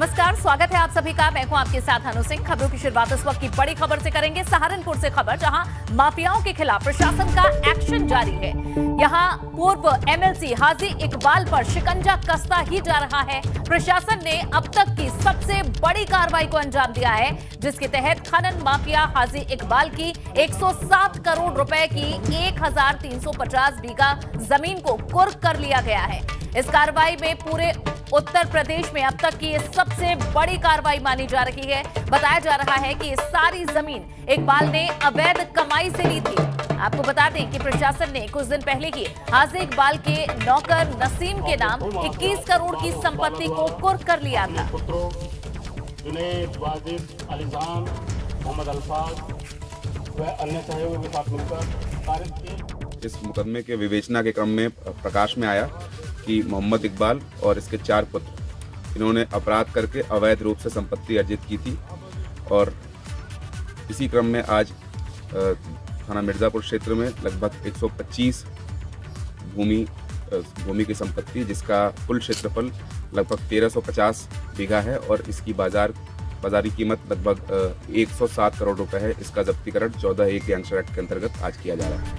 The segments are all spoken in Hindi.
नमस्कार, स्वागत है आप सभी का। मैं हूं आपके साथ अनु सिंह। खबरों की शुरुआत इस वक्त की बड़ी खबर से करेंगे। सहारनपुर से खबर, जहां माफियाओं के खिलाफ प्रशासन का एक्शन जारी है। यहां पूर्व एमएलसी हाजी इकबाल पर शिकंजा कसता ही जा रहा है। प्रशासन ने अब तक की सबसे बड़ी कार्रवाई को अंजाम दिया है, जिसके तहत खनन माफिया हाजी इकबाल की 107 करोड़ रुपए की 1350 बीघा जमीन को कुर्क कर लिया गया है। इस कार्रवाई में पूरे उत्तर प्रदेश में अब तक की ये सबसे बड़ी कार्रवाई मानी जा रही है। बताया जा रहा है कि ये सारी जमीन इकबाल ने अवैध कमाई से ली थी। आपको बता दें कि प्रशासन ने कुछ दिन पहले ही हाजी इकबाल के नौकर नसीम के नाम 21 करोड़ की संपत्ति को कुर्क कर लिया था। जुनैद, वाजिद, अलीजान, मोहम्मद अल्फाज व अन्य सहयोगियों के साथ मिलकर पारित किए। इस मुकदमे के विवेचना के क्रम में प्रकाश में आया कि मोहम्मद इकबाल और इसके 4 पुत्र इन्होंने अपराध करके अवैध रूप से संपत्ति अर्जित की थी। और इसी क्रम में आज थाना मिर्ज़ापुर क्षेत्र में लगभग 125 भूमि की संपत्ति, जिसका कुल क्षेत्रफल लगभग 1350 बीघा है और इसकी बाजारी कीमत लगभग 107 करोड़ रुपए है। इसका जब्तीकरण 14(1) गैंगस्टर एक्ट के अंतर्गत आज किया जा रहा है।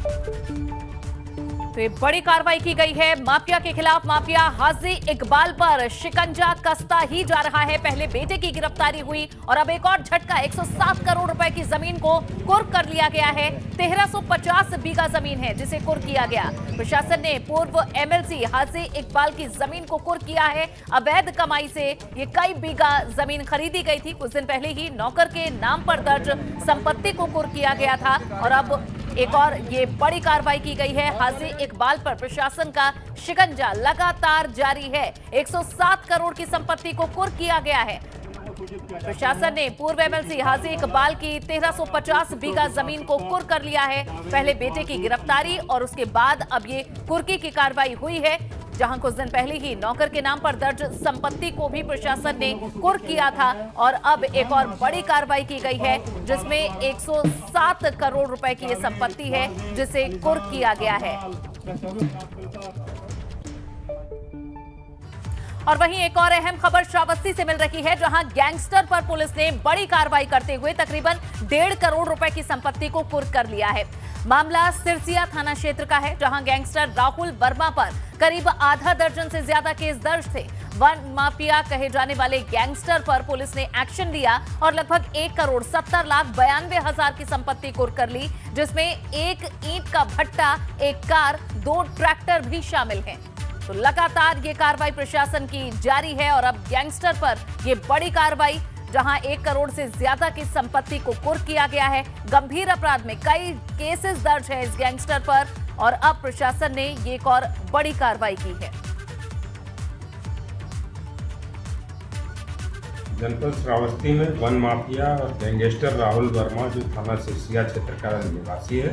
तो ये बड़ी कार्रवाई की गई है। माफिया के खिलाफ माफिया हाजी इकबाल पर शिकंजा कसता ही जा रहा है। पहले बेटे की गिरफ्तारी हुई और अब एक और झटका, 107 करोड़ रुपए की जमीन को कुर्क कर लिया गया है। 1350 बीघा जमीन है जिसे कुर्क किया गया। प्रशासन ने पूर्व एमएलसी हाजी इकबाल की जमीन को कुर्क किया है। अवैध कमाई से ये कई बीघा जमीन खरीदी गई थी। कुछ दिन पहले ही नौकर के नाम पर दर्ज संपत्ति को कुर्क किया गया था और अब एक और ये बड़ी कार्रवाई की गई है। हाजी इकबाल पर प्रशासन का शिकंजा लगातार जारी है। 107 करोड़ की संपत्ति को कुर्क किया गया है। प्रशासन ने पूर्व एमएलसी हाजी इकबाल की 1350 बीघा जमीन को कुर्क कर लिया है। पहले बेटे की गिरफ्तारी और उसके बाद अब ये कुर्की की कार्रवाई हुई है, जहां कुछ दिन पहले ही नौकर के नाम पर दर्ज संपत्ति को भी प्रशासन ने कुर्क किया था और अब एक और बड़ी कार्रवाई की गई है, जिसमें 107 करोड़ रुपए की ये संपत्ति है जिसे कुर्क किया गया है। और वहीं एक और अहम खबर श्रावस्ती से मिल रही है, जहां गैंगस्टर पर पुलिस ने बड़ी कार्रवाई करते हुए तकरीबन 1.5 करोड़ रुपए की संपत्ति को कुर्क कर लिया है। मामला सिरसिया थाना क्षेत्र का है, जहां गैंगस्टर राहुल वर्मा पर करीब आधा दर्जन से ज्यादा केस दर्ज थे। वन माफिया कहे जाने वाले गैंगस्टर पर पुलिस ने एक्शन लिया और लगभग 1,70,92,000 की संपत्ति कुर्क कर ली, जिसमें एक ईंट का भट्टा, एक कार, 2 ट्रैक्टर भी शामिल हैं। तो लगातार ये कार्रवाई प्रशासन की जारी है और अब गैंगस्टर पर ये बड़ी कार्रवाई, जहां 1 करोड़ से ज्यादा की संपत्ति को कुर्क किया गया है। गंभीर अपराध में कई केसेस दर्ज है इस गैंगस्टर पर और अब प्रशासन ने ये एक और बड़ी कार्रवाई की है। जनपद श्रावस्ती में वन माफिया और गैंगस्टर राहुल वर्मा, जो थाना सिरसिया क्षेत्र का निवासी है,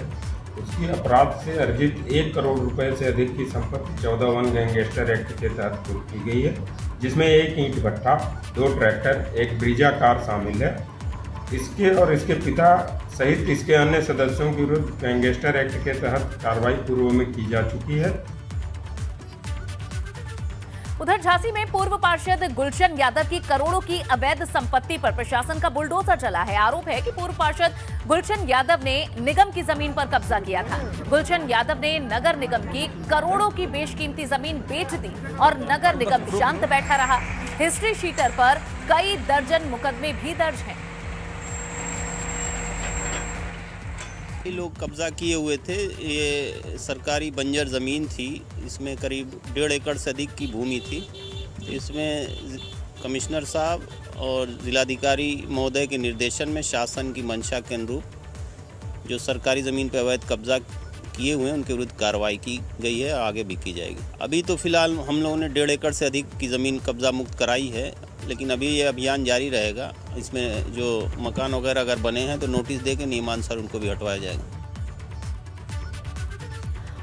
उसकी अपराध से अर्जित 1 करोड़ रुपए से अधिक की संपत्ति 14(1) गैंगस्टर एक्ट के तहत कुर्क की गई है, जिसमें एक ईंट भट्टा, 2 ट्रैक्टर, एक ब्रीजा कार शामिल है। इसके और इसके पिता सहित इसके अन्य सदस्यों के विरुद्ध गैंगस्टर एक्ट के तहत कार्रवाई पूर्व में की जा चुकी है। उधर झांसी में पूर्व पार्षद गुलशन यादव की करोड़ों की अवैध संपत्ति पर प्रशासन का बुलडोजर चला है। आरोप है कि पूर्व पार्षद गुलशन यादव ने निगम की जमीन पर कब्जा किया था। गुलशन यादव ने नगर निगम की करोड़ों की बेशकीमती जमीन बेच दी और नगर निगम शांत बैठा रहा। हिस्ट्री शीटर पर कई दर्जन मुकदमे भी दर्ज हैं। लोग कब्जा किए हुए थे। ये सरकारी बंजर ज़मीन थी, इसमें करीब 1.5 एकड़ से अधिक की भूमि थी। इसमें कमिश्नर साहब और जिलाधिकारी महोदय के निर्देशन में शासन की मंशा के अनुरूप जो सरकारी ज़मीन पर अवैध कब्जा किए हुए हैं उनके विरुद्ध कार्रवाई की गई है, आगे भी की जाएगी। अभी तो फिलहाल हम लोगों ने 1.5 एकड़ से अधिक की ज़मीन कब्जा मुक्त कराई है, लेकिन अभी ये अभियान जारी रहेगा। इसमें जो मकान वगैरह अगर बने हैं तो नोटिस दे के नियमानुसार उनको भी हटवाया जाएगा।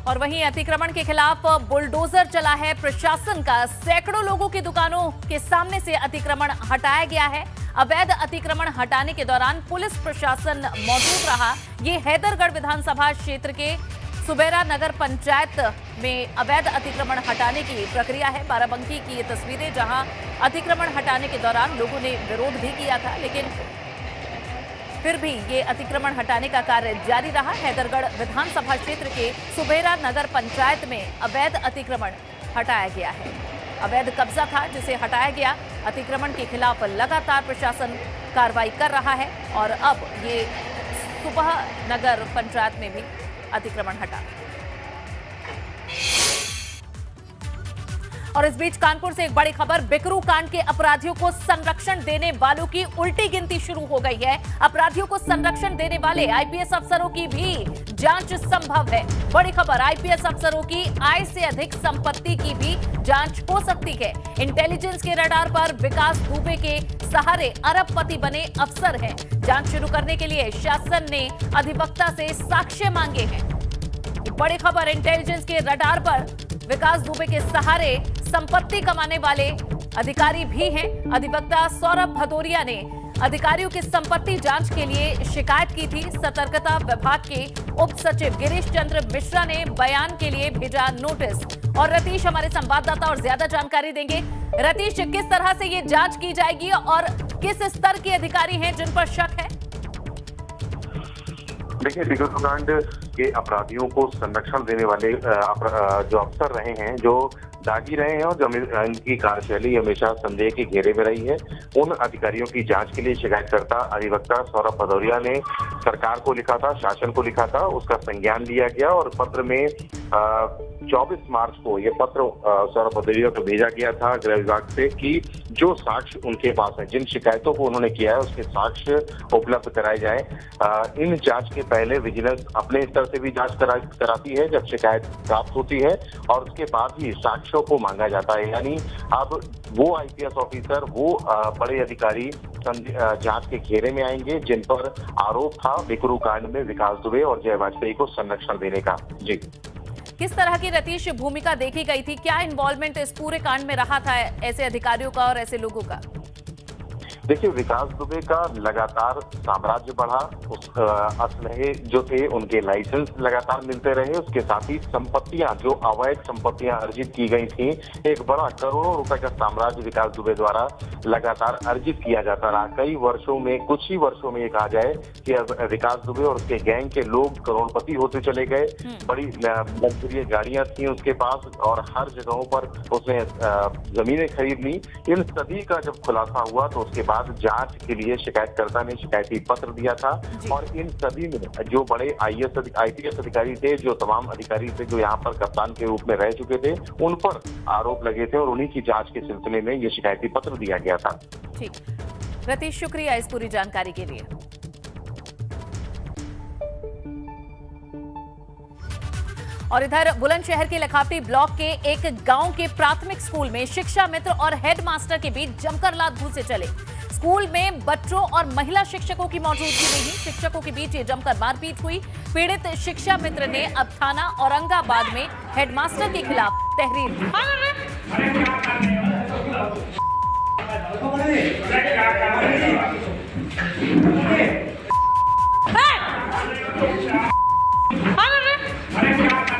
और वहीं अतिक्रमण के खिलाफ बुलडोजर चला है प्रशासन का। सैकड़ों लोगों की दुकानों के सामने से अतिक्रमण हटाया गया है। अवैध अतिक्रमण हटाने के दौरान पुलिस प्रशासन मौजूद रहा। ये हैदरगढ़ विधानसभा क्षेत्र के सुबेरा नगर पंचायत में अवैध अतिक्रमण हटाने की प्रक्रिया है। बाराबंकी की ये तस्वीरें, जहां अतिक्रमण हटाने के दौरान लोगों ने विरोध भी किया था, लेकिन फिर भी ये अतिक्रमण हटाने का कार्य जारी रहा। हैदरगढ़ विधानसभा क्षेत्र के सुबेरा नगर पंचायत में अवैध अतिक्रमण हटाया गया है। अवैध कब्जा था जिसे हटाया गया। अतिक्रमण के खिलाफ लगातार प्रशासन कार्रवाई कर रहा है और अब ये सुबह नगर पंचायत में भी अतिक्रमण हटा। और इस बीच कानपुर से एक बड़ी खबर, बिकरू कांड के अपराधियों को संरक्षण देने वालों की उल्टी गिनती शुरू हो गई है। अपराधियों को संरक्षण देने वाले आईपीएस अफसरों की भी जांच संभव है। बड़ी खबर, आईपीएस अफसरों की आय से अधिक संपत्ति की भी जांच हो सकती है। इंटेलिजेंस के रडार पर विकास दुबे के सहारे अरबपति बने अफसर हैं। जांच शुरू करने के लिए शासन ने अधिवक्ता से साक्ष्य मांगे हैं। बड़ी खबर, इंटेलिजेंस के रडार पर विकास दुबे के सहारे संपत्ति कमाने वाले अधिकारी भी हैं। अधिवक्ता सौरभ भदौरिया ने अधिकारियों की संपत्ति जांच के लिए शिकायत की थी। सतर्कता विभाग के उप सचिव गिरीश चंद्र मिश्रा ने बयान के लिए भेजा नोटिस। और रतीश हमारे संवाददाता और ज्यादा जानकारी देंगे। रतीश, किस तरह से ये जांच की जाएगी और किस स्तर के अधिकारी हैं जिन पर शक है? देखिए, बिकरू कांड के अपराधियों को संरक्षण देने वाले जो अफसर रहे हैं, जो दागी रहे हैं और जो इनकी कार्यशैली हमेशा संदेह के घेरे में रही है, उन अधिकारियों की जांच के लिए शिकायतकर्ता अधिवक्ता सौरभ भदौरिया ने सरकार को लिखा था, शासन को लिखा था। उसका संज्ञान लिया गया और पत्र में 24 मार्च को ये पत्र सौरभ भदौरिया को भेजा गया था गृह विभाग से कि जो साक्ष्य उनके पास है, जिन शिकायतों को उन्होंने किया है, उसके साक्ष्य उपलब्ध कराए जाए। इन जांच के पहले विजिलेंस अपने स्तर से भी जांच कराती है जब शिकायत प्राप्त होती है, और उसके बाद ही साक्ष्यों को मांगा जाता है। यानी अब वो आईपीएस ऑफिसर, वो बड़े अधिकारी जांच के घेरे में आएंगे जिन पर आरोप था बिकरू कांड में विकास दुबे और जय वाजपेयी को संरक्षण देने का। जी, किस तरह की रतीश भूमिका देखी गई थी? क्या इन्वॉल्वमेंट इस पूरे कांड में रहा था ऐसे अधिकारियों का और ऐसे लोगों का? देखिए, विकास दुबे का लगातार साम्राज्य बढ़ा। उस असलहे जो थे उनके लाइसेंस लगातार मिलते रहे। उसके साथ ही संपत्तियां, जो अवैध संपत्तियां अर्जित की गई थी, एक बड़ा करोड़ों रुपए का साम्राज्य विकास दुबे द्वारा लगातार अर्जित किया जाता रहा। कई वर्षों में, कुछ ही वर्षों में ये कहा जाए कि अब विकास दुबे और उसके गैंग के लोग करोड़पति होते चले गए। बड़ी लग्जरियस गाड़ियां थी उसके पास और हर जगहों पर उसने जमीनें खरीद ली। इन सभी का जब खुलासा हुआ तो उसके बाद जांच के लिए शिकायतकर्ता ने शिकायती पत्र दिया था और इन सभी में जो बड़े आईपीएस अधिकारी थे, जो तमाम अधिकारी थे जो यहाँ पर कप्तान के रूप में रह चुके थे, उन पर आरोप लगे थे और उन्हीं की जांच के सिलसिले में ये शिकायती पत्र दिया गया था। ठीक, रतीश, शुक्रिया इस पूरी जानकारी के लिए। और इधर बुलंदशहर के लखावटी ब्लॉक के एक गांव के प्राथमिक स्कूल में शिक्षा मित्र और हेडमास्टर के बीच जमकर लात-घूंसे चले। स्कूल में बच्चों और महिला शिक्षकों की मौजूदगी में ही शिक्षकों के बीच जमकर मारपीट हुई। पीड़ित शिक्षा मित्र ने अब थाना औरंगाबाद में हेडमास्टर के खिलाफ तहरीर दी।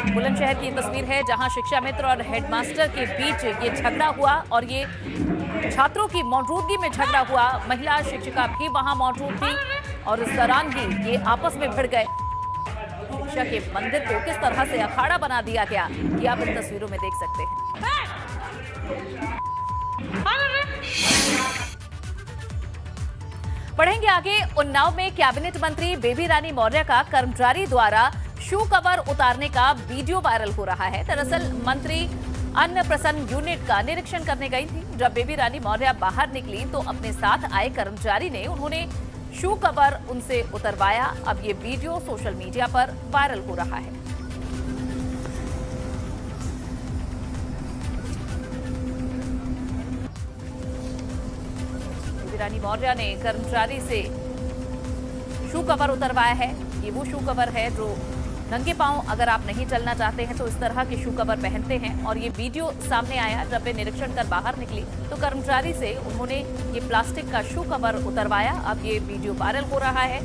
बुलंदशहर की तस्वीर है जहां शिक्षा मित्र और हेडमास्टर के बीच ये झगड़ा हुआ और ये छात्रों की मौजूदगी में झगड़ा हुआ। महिला शिक्षिका भी वहां मौजूद थी और इस दौरान ही ये आपस में भिड़ गए। शिक्षा के मंदिर को किस तरह से अखाड़ा बना दिया गया ये आप इन तस्वीरों में देख सकते हैं। बढ़ेंगे आगे। उन्नाव में कैबिनेट मंत्री बेबी रानी मौर्य का कर्मचारी द्वारा शू कवर उतारने का वीडियो वायरल हो रहा है। दरअसल मंत्री अन्न प्रसन्न यूनिट का निरीक्षण करने गई थी। जब बेबी रानी मौर्य बाहर निकली तो अपने साथ आए कर्मचारी ने उन्होंने शू कवर उनसे उतरवाया। अब ये वीडियो सोशल मीडिया पर वायरल हो रहा है। बेबी रानी मौर्य ने कर्मचारी से शू कवर उतरवाया है। ये वो शू कवर है जो नंगे पांव अगर आप नहीं चलना चाहते हैं तो इस तरह के शू कवर पहनते हैं। और ये वीडियो सामने आया जब वे निरीक्षण कर बाहर निकली तो कर्मचारी से उन्होंने ये प्लास्टिक का शू कवर उतरवाया। अब ये वीडियो वायरल हो रहा है।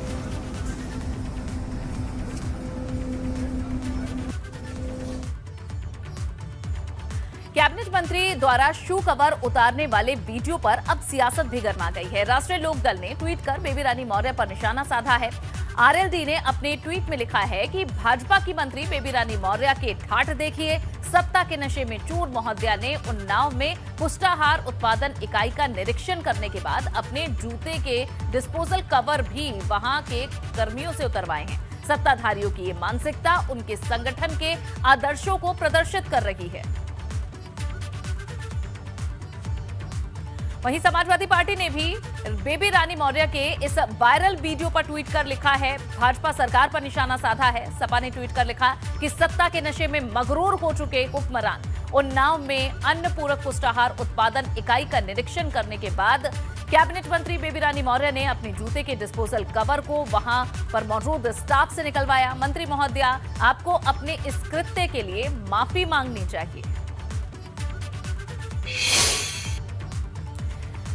कैबिनेट मंत्री द्वारा शू कवर उतारने वाले वीडियो पर अब सियासत भी गर्मा गई है। राष्ट्रीय लोक दल ने ट्वीट कर बेबी रानी मौर्य पर निशाना साधा है। आरएलडी ने अपने ट्वीट में लिखा है कि भाजपा की मंत्री बेबी रानी मौर्य के ठाठ देखिए। सत्ता के नशे में चूर महोदया ने उन्नाव में पुष्टाहार उत्पादन इकाई का निरीक्षण करने के बाद अपने जूते के डिस्पोजल कवर भी वहां के कर्मियों से उतरवाए हैं। सत्ताधारियों की ये मानसिकता उनके संगठन के आदर्शों को प्रदर्शित कर रही है। वहीं समाजवादी पार्टी ने भी बेबी रानी मौर्य के इस वायरल वीडियो पर ट्वीट कर लिखा है, भाजपा सरकार पर निशाना साधा है। सपा ने ट्वीट कर लिखा कि सत्ता के नशे में मगरूर हो चुके हुक्मरान उन्नाव में अन्न पूरक पुष्टाहार उत्पादन इकाई का निरीक्षण करने के बाद कैबिनेट मंत्री बेबी रानी मौर्य ने अपने जूते के डिस्पोजल कवर को वहां पर मौजूद स्टाफ से निकलवाया। मंत्री महोदया, आपको अपने इस कृत्य के लिए माफी मांगनी चाहिए।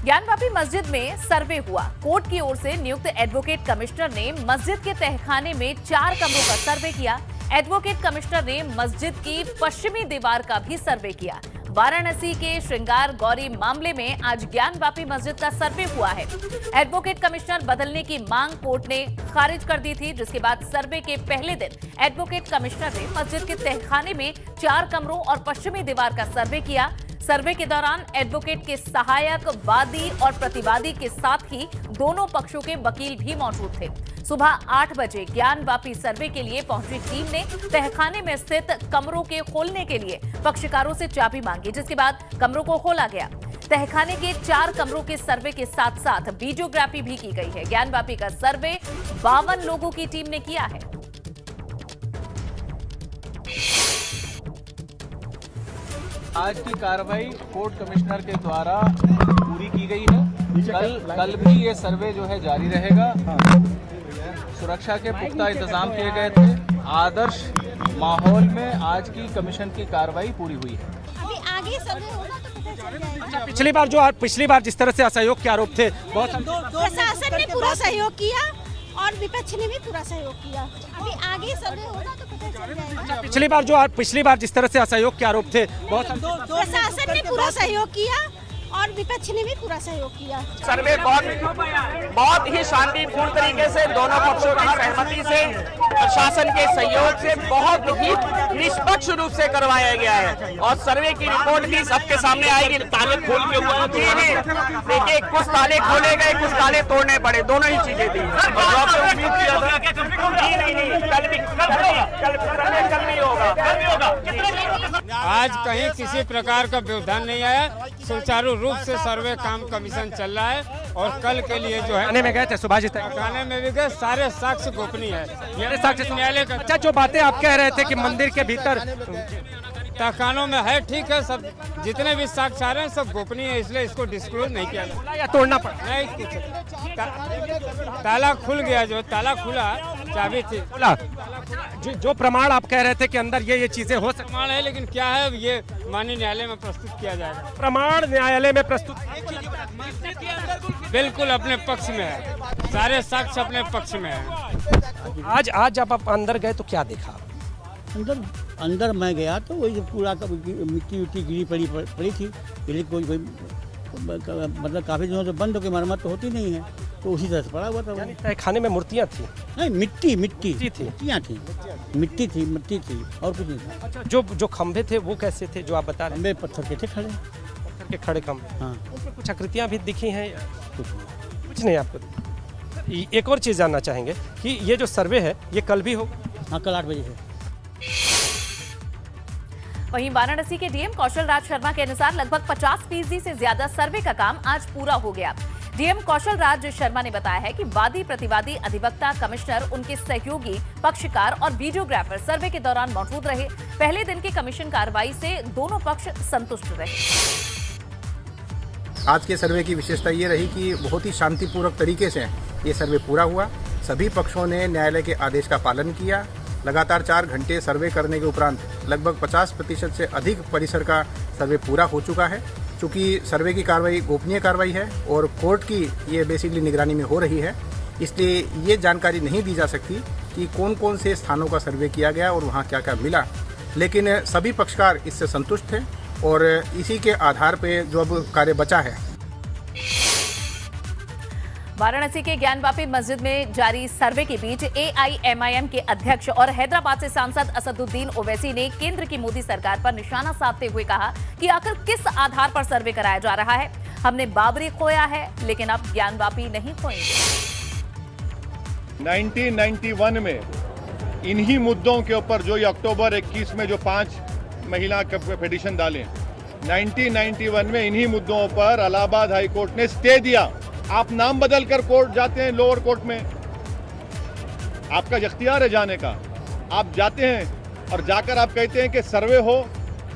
ज्ञानवापी मस्जिद में सर्वे हुआ। कोर्ट की ओर से नियुक्त एडवोकेट कमिश्नर ने मस्जिद के तहखाने में 4 कमरों का सर्वे किया। एडवोकेट कमिश्नर ने मस्जिद की पश्चिमी दीवार का भी सर्वे किया। वाराणसी के श्रृंगार गौरी मामले में आज ज्ञानवापी मस्जिद का सर्वे हुआ है। एडवोकेट कमिश्नर बदलने की मांग कोर्ट ने खारिज कर दी थी, जिसके बाद सर्वे के पहले दिन एडवोकेट कमिश्नर ने मस्जिद के तहखाने में 4 कमरों और पश्चिमी दीवार का सर्वे किया। सर्वे के दौरान एडवोकेट के सहायक, वादी और प्रतिवादी के साथ ही दोनों पक्षों के वकील भी मौजूद थे। सुबह 8 बजे ज्ञानवापी सर्वे के लिए पहुंची टीम ने तहखाने में स्थित कमरों के खोलने के लिए पक्षकारों से चाबी मांगी, जिसके बाद कमरों को खोला गया। तहखाने के 4 कमरों के सर्वे के साथ साथ वीडियोग्राफी भी की गई है। ज्ञानवापी का सर्वे 52 लोगों की टीम ने किया है। आज की कार्रवाई कोर्ट कमिश्नर के द्वारा पूरी की गई है। कल भी ये सर्वे जो है जारी रहेगा। सुरक्षा के पुख्ता इंतजाम किए गए थे। आदर्श माहौल में आज की कमीशन की कार्रवाई पूरी हुई है। अभी आगे सर्वे होगा तो पता चल जाएगा। पिछली बार जिस तरह से असहयोग के आरोप थे, बहुत प्रशासन ने पूरा सहयोग किया और विपक्ष ने भी पूरा सहयोग किया। अभी आगे सर्वे होगा तो पता चल जाएगा। पिछली बार जिस तरह से असहयोग के आरोप थे, बहुत प्रशासन ने पूरा सहयोग किया और विपक्ष ने भी पूरा सहयोग किया। सर्वे बहुत ही शांतिपूर्ण तरीके से दोनों पक्षों की सहमति से, प्रशासन के सहयोग से बहुत ही निष्पक्ष रूप से करवाया गया है और सर्वे की रिपोर्ट भी सबके सामने आएगी। ताले खोल के हुआ देखिए, कुछ ताले खोले गए, कुछ ताले तोड़ने पड़े, दोनों ही चीजें थी। कल नहीं होगा। आज कहीं किसी प्रकार का व्यवधान नहीं आया। सुचारू रूप से सर्वे काम कमीशन चल रहा है और कल के लिए जो है थाने में गए थे, सुभाषित थाने में भी गए। सारे साक्ष्य गोपनीय है। साक्ष्य न्यायालय का। अच्छा, जो बातें आप कह रहे थे कि मंदिर के भीतर तहखानों में है, ठीक है, सब जितने भी साक्ष्य आ रहे हैं सब गोपनीय है, इसलिए इसको डिस्क्लोज नहीं किया गया या तोड़ना पड़ा नहीं। कुछ ताला खुल गया, जो ताला खुला चाबी थी खुला। जो प्रमाण आप कह रहे थे कि अंदर ये चीजें हो सकती है, लेकिन क्या है ये माननीय न्यायालय में प्रस्तुत किया जाएगा। प्रमाण न्यायालय में प्रस्तुत बिल्कुल अपने पक्ष में है, सारे साक्ष्य अपने पक्ष में है। आज जब आप अंदर गए तो क्या देखा? अंदर मैं गया तो वही पूरा मिट्टी गिरी पड़ी थी। कोई मतलब काफ़ी दिनों से बंद हो के मरम्मत तो होती नहीं है, तो उसी तरह से पड़ा हुआ था। तहखाने में मूर्तियाँ थी? नहीं, मिट्टी थी, मिट्टी थी और कुछ नहीं था। अच्छा, जो खंभे थे वो कैसे थे जो आप बता रहे हैं? पत्थर के थे, पत्थर के खड़े खंभे। हाँ, कुछ आकृतियाँ भी दिखी हैं? कुछ नहीं आपको। एक और चीज़ जानना चाहेंगे कि ये जो सर्वे है ये कल भी होगा? हाँ, कल 8 बजे है। वहीं वाराणसी के डीएम कौशल राज शर्मा के अनुसार लगभग 50% से ज्यादा सर्वे का काम आज पूरा हो गया। डीएम कौशल राज शर्मा ने बताया है कि वादी, प्रतिवादी, अधिवक्ता, कमिश्नर, उनके सहयोगी, पक्षकार और वीडियोग्राफर सर्वे के दौरान मौजूद रहे। पहले दिन की कमीशन कार्रवाई से दोनों पक्ष संतुष्ट रहे। आज के सर्वे की विशेषता ये रही कि बहुत ही शांतिपूर्वक तरीके से ये सर्वे पूरा हुआ। सभी पक्षों ने न्यायालय के आदेश का पालन किया। लगातार 4 घंटे सर्वे करने के उपरांत लगभग 50% से अधिक परिसर का सर्वे पूरा हो चुका है। चूँकि सर्वे की कार्रवाई गोपनीय कार्रवाई है और कोर्ट की ये बेसिकली निगरानी में हो रही है, इसलिए ये जानकारी नहीं दी जा सकती कि कौन कौन से स्थानों का सर्वे किया गया और वहाँ क्या क्या मिला। लेकिन सभी पक्षकार इससे संतुष्ट थे और इसी के आधार पे जो अब कार्य बचा है। वाराणसी के ज्ञानवापी मस्जिद में जारी सर्वे के बीच एआईएमआईएम के अध्यक्ष और हैदराबाद से सांसद असदुद्दीन ओवैसी ने केंद्र की मोदी सरकार पर निशाना साधते हुए कहा कि आखिर किस आधार पर सर्वे कराया जा रहा है। हमने बाबरी खोया है, लेकिन अब ज्ञानवापी नहीं खोएंगे। 1991 में इन्हीं मुद्दों के ऊपर जो ये अक्टूबर 21 में जो 5 महिला के पिटीशन डाले, 1991 में इन्हीं मुद्दों पर इलाहाबाद हाई कोर्ट ने स्टे दिया। आप नाम बदल कर कोर्ट जाते हैं, लोअर कोर्ट में आपका इख्तियार है जाने का। आप जाते हैं और जाकर आप कहते हैं कि सर्वे हो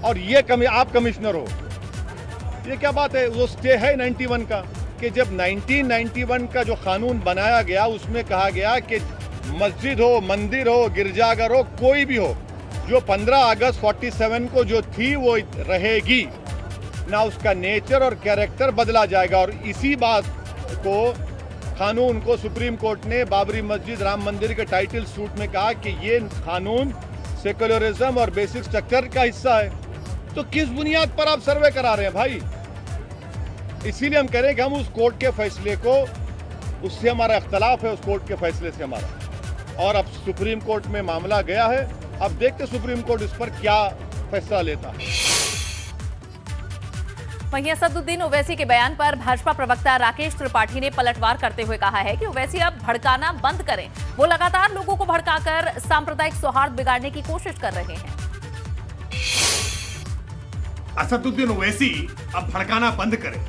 और ये आप कमिश्नर हो। ये क्या बात है? वो स्टे है 91 का कि जब 1991 का जो कानून बनाया गया उसमें कहा गया कि मस्जिद हो, मंदिर हो, गिरजाघर हो, कोई भी हो, जो 15 अगस्त 47 को जो थी वो रहेगी ना, उसका नेचर और कैरेक्टर बदला जाएगा। और इसी बात को कानून को सुप्रीम कोर्ट ने बाबरी मस्जिद, राम मंदिर के टाइटल सूट में कहा कि ये कानून सेकुलरिज्म और बेसिक स्ट्रक्चर का हिस्सा है। तो किस बुनियाद पर आप सर्वे करा रहे हैं भाई? इसीलिए हम कह रहे हैं कि हम उस कोर्ट के फैसले को, उससे हमारा इख्तलाफ है, उस कोर्ट के फैसले से हमारा। और अब सुप्रीम कोर्ट में मामला गया है, अब देखते सुप्रीम कोर्ट इस पर क्या फैसला लेता है। वहीं असदुद्दीन ओवैसी के बयान पर भाजपा प्रवक्ता राकेश त्रिपाठी ने पलटवार करते हुए कहा है कि ओवैसी अब भड़काना बंद करें। वो लगातार लोगों को भड़काकर सांप्रदायिक सौहार्द बिगाड़ने की कोशिश कर रहे हैं। असदुद्दीन ओवैसी अब भड़काना बंद करें।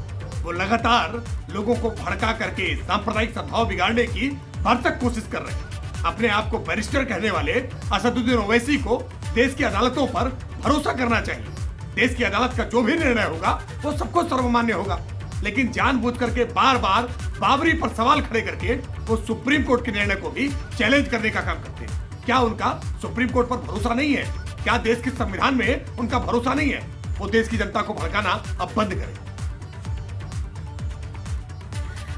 वो लगातार लोगों को भड़का करके सांप्रदायिक सद्भाव बिगाड़ने की भरसक कोशिश कर रहे हैं। अपने आप को बैरिस्टर कहने वाले असदुद्दीन ओवैसी को देश की अदालतों पर भरोसा करना चाहिए। देश की अदालत का जो भी निर्णय होगा वो सबको सर्वमान्य होगा, लेकिन जानबूझ करके बार बार बाबरी पर सवाल खड़े करके वो सुप्रीम कोर्ट के निर्णय को भी चैलेंज करने का काम करते हैं। क्या उनका सुप्रीम कोर्ट पर भरोसा नहीं है? क्या देश के संविधान में उनका भरोसा नहीं है? वो देश की जनता को भड़काना अब बंद करें।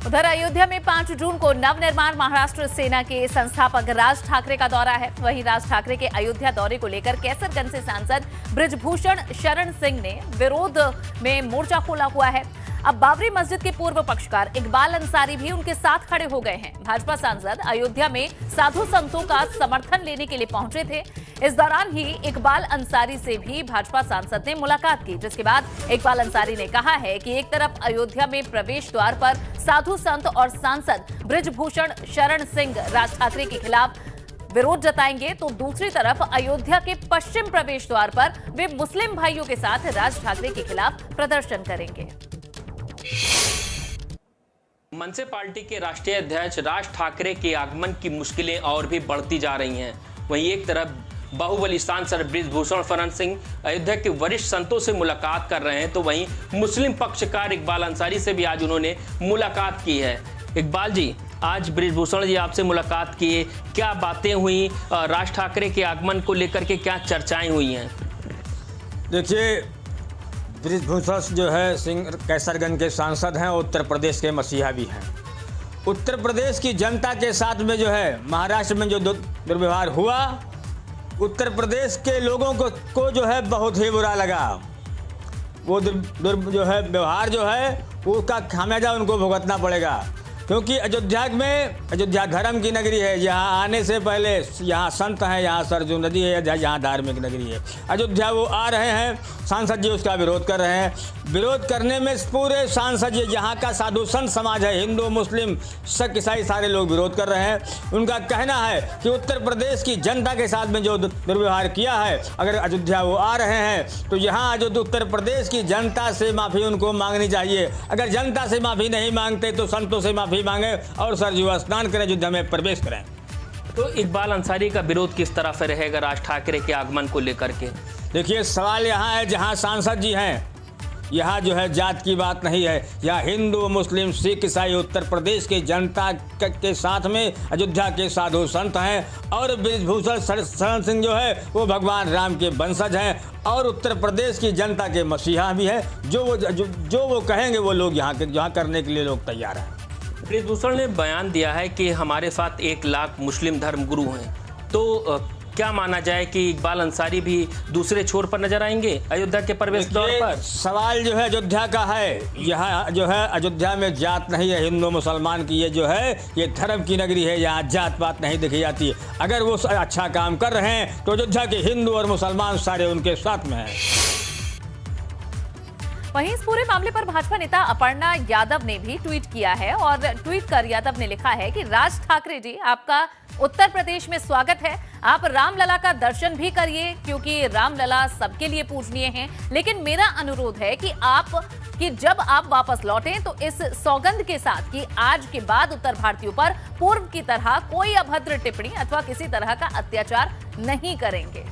उधर अयोध्या में 5 जून को नवनिर्माण महाराष्ट्र सेना के संस्थापक राज ठाकरे का दौरा है। वहीं राज ठाकरे के अयोध्या दौरे को लेकर कैसरगंज से सांसद बृजभूषण शरण सिंह ने विरोध में मोर्चा खोला हुआ है। अब बाबरी मस्जिद के पूर्व पक्षकार इकबाल अंसारी भी उनके साथ खड़े हो गए हैं। भाजपा सांसद अयोध्या में साधु संतों का समर्थन लेने के लिए पहुंचे थे। इस दौरान ही इकबाल अंसारी से भी भाजपा सांसद ने मुलाकात की, जिसके बाद इकबाल अंसारी ने कहा है कि एक तरफ अयोध्या में प्रवेश द्वार पर साधु संत और सांसद बृजभूषण शरण सिंह राज ठाकरे के खिलाफ विरोध जताएंगे, तो दूसरी तरफ अयोध्या के पश्चिम प्रवेश द्वार पर वे मुस्लिम भाइयों के साथ राज ठाकरे के खिलाफ प्रदर्शन करेंगे। मनसे पार्टी के राष्ट्रीय अध्यक्ष राज ठाकरे के आगमन की मुश्किलें और भी बढ़ती जा रही हैं। वहीं एक तरफ बाहुबली सांसद बृजभूषण शरण सिंह अयोध्या के वरिष्ठ संतों से मुलाकात कर रहे हैं, तो वहीं मुस्लिम पक्षकार इकबाल अंसारी से भी आज उन्होंने मुलाकात की है। इकबाल जी, आज बृजभूषण जी आपसे मुलाकात किए, क्या बातें हुई? राज ठाकरे के आगमन को लेकर के क्या चर्चाएं हुई हैं? देखिए, बृजभूषण जो है सिंह कैसरगंज के सांसद हैं, उत्तर प्रदेश के मसीहा भी हैं। उत्तर प्रदेश की जनता के साथ में जो है महाराष्ट्र में जो दुर्व्यवहार हुआ, उत्तर प्रदेश के लोगों को जो है बहुत ही बुरा लगा। वो जो है व्यवहार जो है उसका खामियाजा उनको भुगतना पड़ेगा, क्योंकि अयोध्या धर्म की नगरी है। यहाँ आने से पहले यहाँ संत हैं, यहाँ सरजू नदी है, यहाँ धार्मिक नगरी है। अयोध्या वो आ रहे हैं, सांसद जी उसका विरोध कर रहे हैं। विरोध करने में पूरे सांसद जी, यहाँ का साधु संत समाज है, हिंदू मुस्लिम सिख ईसाई सारे लोग विरोध कर रहे हैं। उनका कहना है कि उत्तर प्रदेश की जनता के साथ में जो दुर्व्यवहार किया है, अगर अयोध्या वो आ रहे हैं तो यहाँ जो उत्तर प्रदेश की जनता से माफ़ी उनको मांगनी चाहिए। अगर जनता से माफ़ी नहीं मांगते तो संतों से माफ़ी मांगे और सरजू स्नान करें, अयोध्या में प्रवेश करें। तो इकबाल अंसारी का विरोध किस तरह से रहेगा राज ठाकरे के आगमन को लेकर के? देखिए, सवाल यहाँ है, जहाँ सांसद जी हैं यहाँ जो है जात की बात नहीं है। यहाँ हिंदू मुस्लिम सिख ईसाई उत्तर प्रदेश की जनता के साथ में अयोध्या के साधु संत हैं, और बृजभूषण शरण सिंह जो है वो भगवान राम के वंशज हैं और उत्तर प्रदेश की जनता के मसीहा भी हैं। जो वो कहेंगे वो लोग यहाँ करने के लिए लोग तैयार हैं। बृजभूषण ने बयान दिया है कि हमारे साथ 1 लाख मुस्लिम धर्म गुरु हैं, तो क्या माना जाए कि इकबाल अंसारी भी दूसरे छोर पर नजर आएंगे अयोध्या के प्रवेश द्वार पर? सवाल जो है अयोध्या का है, यहाँ जो है अयोध्या में जात नहीं है हिंदू मुसलमान की, ये जो है ये धर्म की नगरी है, यहाँ जात पात नहीं देखी जाती है। अगर वो अच्छा काम कर रहे हैं तो अयोध्या के हिंदू और मुसलमान सारे उनके साथ में हैं। वहीं इस पूरे मामले पर भाजपा नेता अपर्णा यादव ने भी ट्वीट किया है और ट्वीट कर यादव ने लिखा है कि राज ठाकरे जी, आपका उत्तर प्रदेश में स्वागत है। आप रामलला का दर्शन भी करिए क्योंकि रामलला सबके लिए पूजनीय हैं। लेकिन मेरा अनुरोध है कि जब आप वापस लौटें तो इस सौगंध के साथ कि आज के बाद उत्तर भारतीयों पर पूर्व की तरह कोई अभद्र टिप्पणी अथवा किसी तरह का अत्याचार नहीं करेंगे।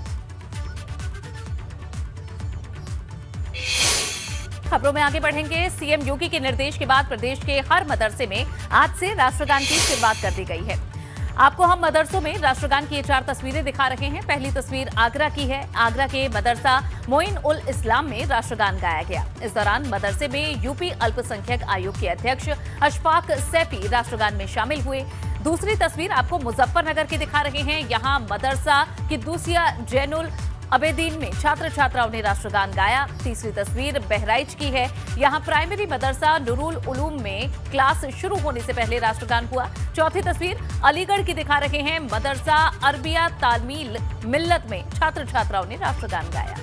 खबरों में आगे बढ़ेंगे। सीएम योगी के निर्देश के बाद प्रदेश के हर मदरसे में आज से राष्ट्रगान की शुरुआत कर दी गई है। आपको हम मदरसों में राष्ट्रगान की 4 तस्वीरें दिखा रहे हैं। पहली तस्वीर आगरा की है। आगरा के मदरसा मोइन उल इस्लाम में राष्ट्रगान गाया गया। इस दौरान मदरसे में यूपी अल्पसंख्यक आयोग के अध्यक्ष अशफाक सैफी राष्ट्रगान में शामिल हुए। दूसरी तस्वीर आपको मुजफ्फरनगर की दिखा रहे हैं। यहाँ मदरसा की दूसिया जैनुल अबेदीन में छात्र छात्राओं ने राष्ट्रगान गाया। तीसरी तस्वीर बहराइच की है। यहाँ प्राइमरी मदरसा नूरुल उलूम में क्लास शुरू होने से पहले राष्ट्रगान हुआ। चौथी तस्वीर अलीगढ़ की दिखा रहे हैं। मदरसा अरबिया तालमील मिल्लत में छात्र छात्राओं ने राष्ट्रगान गाया।